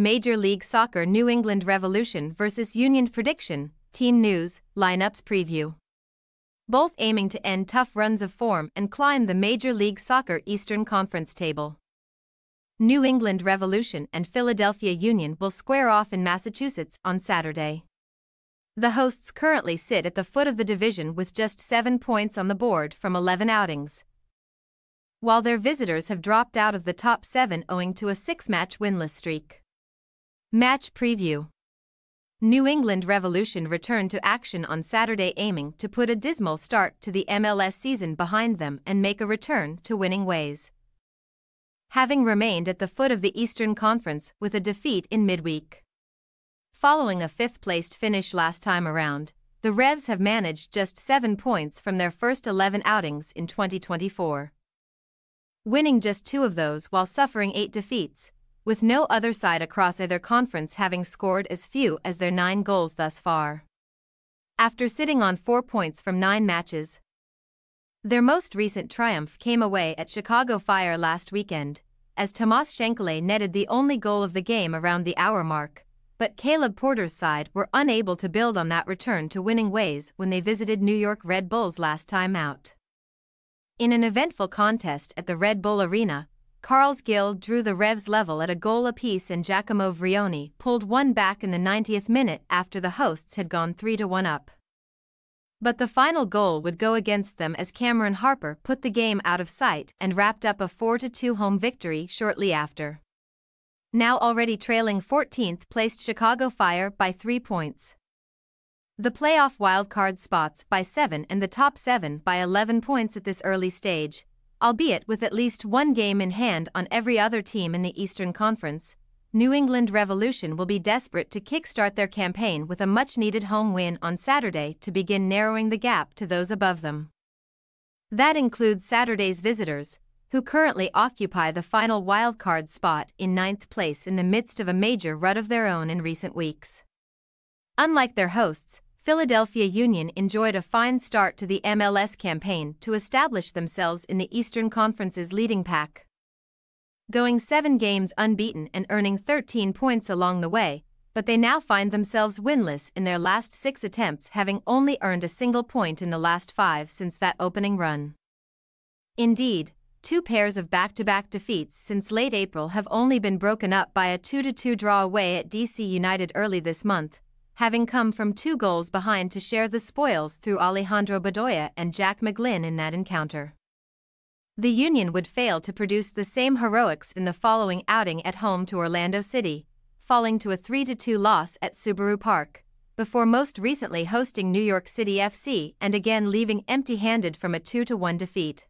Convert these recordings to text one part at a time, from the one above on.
Major League Soccer New England Revolution vs Union prediction, team news, lineups preview. Both aiming to end tough runs of form and climb the Major League Soccer Eastern Conference table. New England Revolution and Philadelphia Union will square off in Massachusetts on Saturday. The hosts currently sit at the foot of the division with just 7 points on the board from 11 outings, while their visitors have dropped out of the top 7 owing to a 6-match winless streak. Match preview. New England Revolution returned to action on Saturday, aiming to put a dismal start to the MLS season behind them and make a return to winning ways, having remained at the foot of the Eastern Conference with a defeat in midweek. Following a 5th-placed finish last time around, the Revs have managed just 7 points from their first 11 outings in 2024, winning just 2 of those while suffering 8 defeats, with no other side across either conference having scored as few as their 9 goals thus far, after sitting on 4 points from 9 matches. Their most recent triumph came away at Chicago Fire last weekend, as Tomas Schenkele netted the only goal of the game around the hour mark, but Caleb Porter's side were unable to build on that return to winning ways when they visited New York Red Bulls last time out. In an eventful contest at the Red Bull Arena, Carles Gil drew the Revs level at a goal apiece and Giacomo Vrioni pulled one back in the 90th minute after the hosts had gone 3-1 up. But the final goal would go against them as Cameron Harper put the game out of sight and wrapped up a 4-2 home victory shortly after, now already trailing 14th-placed Chicago Fire by 3 points. The playoff wildcard spots by 7 and the top 7 by 11 points at this early stage, albeit with at least 1 game in hand on every other team in the Eastern Conference. New England Revolution will be desperate to kickstart their campaign with a much-needed home win on Saturday to begin narrowing the gap to those above them. That includes Saturday's visitors, who currently occupy the final wildcard spot in 9th place in the midst of a major rut of their own in recent weeks. Unlike their hosts, Philadelphia Union enjoyed a fine start to the MLS campaign to establish themselves in the Eastern Conference's leading pack, going 7 games unbeaten and earning 13 points along the way, but they now find themselves winless in their last 6 attempts, having only earned a single point in the last 5 since that opening run. Indeed, 2 pairs of back-to-back defeats since late April have only been broken up by a 2-2 draw away at DC United early this month, having come from 2 goals behind to share the spoils through Alejandro Bedoya and Jack McGlynn in that encounter. The Union would fail to produce the same heroics in the following outing at home to Orlando City, falling to a 3-2 loss at Subaru Park, before most recently hosting New York City FC and again leaving empty-handed from a 2-1 defeat,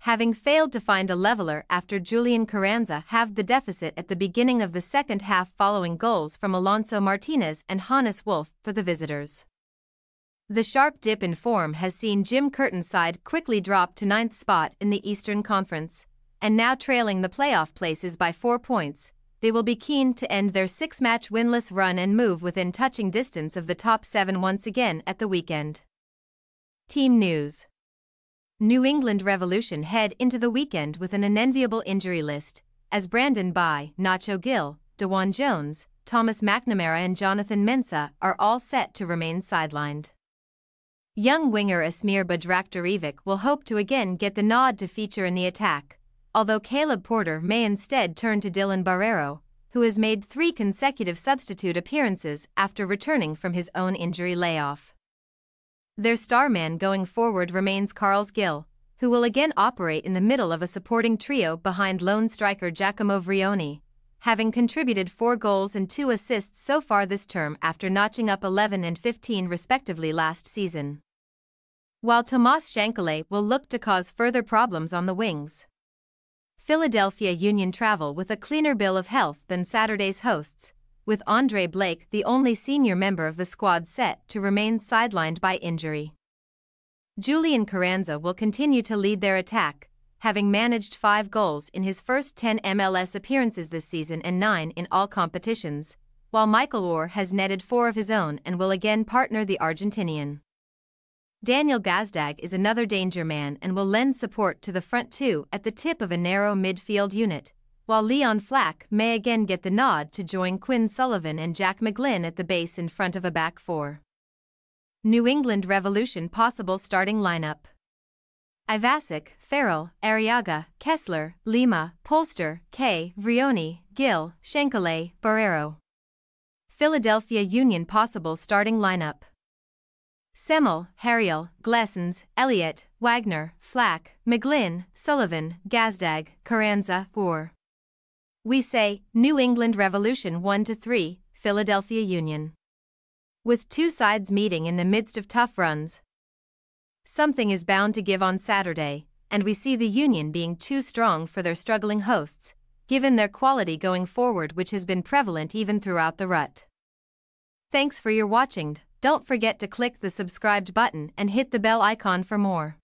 having failed to find a leveler after Julian Carranza halved the deficit at the beginning of the second half following goals from Alonso Martinez and Hannes Wolf for the visitors. The sharp dip in form has seen Jim Curtin's side quickly drop to 9th spot in the Eastern Conference, and now trailing the playoff places by 4 points, they will be keen to end their 6-match winless run and move within touching distance of the top 7 once again at the weekend. Team news. New England Revolution head into the weekend with an unenviable injury list, as Brandon Bai, Nacho Gil, DeJuan Jones, Thomas McNamara and Jonathan Mensah are all set to remain sidelined. Young winger Asmir Bajraktarevic will hope to again get the nod to feature in the attack, although Caleb Porter may instead turn to Dylan Barrero, who has made 3 consecutive substitute appearances after returning from his own injury layoff. Their star man going forward remains Carles Gil, who will again operate in the middle of a supporting trio behind lone striker Giacomo Vrioni, having contributed 4 goals and 2 assists so far this term after notching up 11 and 15 respectively last season, while Tomas Schenkele will look to cause further problems on the wings. Philadelphia Union travel with a cleaner bill of health than Saturday's hosts, with Andre Blake the only senior member of the squad set to remain sidelined by injury. Julian Carranza will continue to lead their attack, having managed 5 goals in his first 10 MLS appearances this season and 9 in all competitions, while Michael Orr has netted 4 of his own and will again partner the Argentinian. Daniel Gazdag is another danger man and will lend support to the front 2 at the tip of a narrow midfield unit, while Leon Flack may again get the nod to join Quinn Sullivan and Jack McGlynn at the base in front of a back four. New England Revolution possible starting lineup: Ivasic, Farrell, Arriaga, Kessler, Lima, Polster, Kay, Vrioni, Gill, Shankale, Barrero. Philadelphia Union possible starting lineup: Semmel, Harriel, Glessens, Elliott, Wagner, Flack, McGlynn, Sullivan, Gazdag, Carranza, Orr. We say, New England Revolution 1-3, Philadelphia Union. With two sides meeting in the midst of tough runs, something is bound to give on Saturday, and we see the Union being too strong for their struggling hosts, given their quality going forward, which has been prevalent even throughout the rut. Thanks for your watching. Don't forget to click the subscribed button and hit the bell icon for more.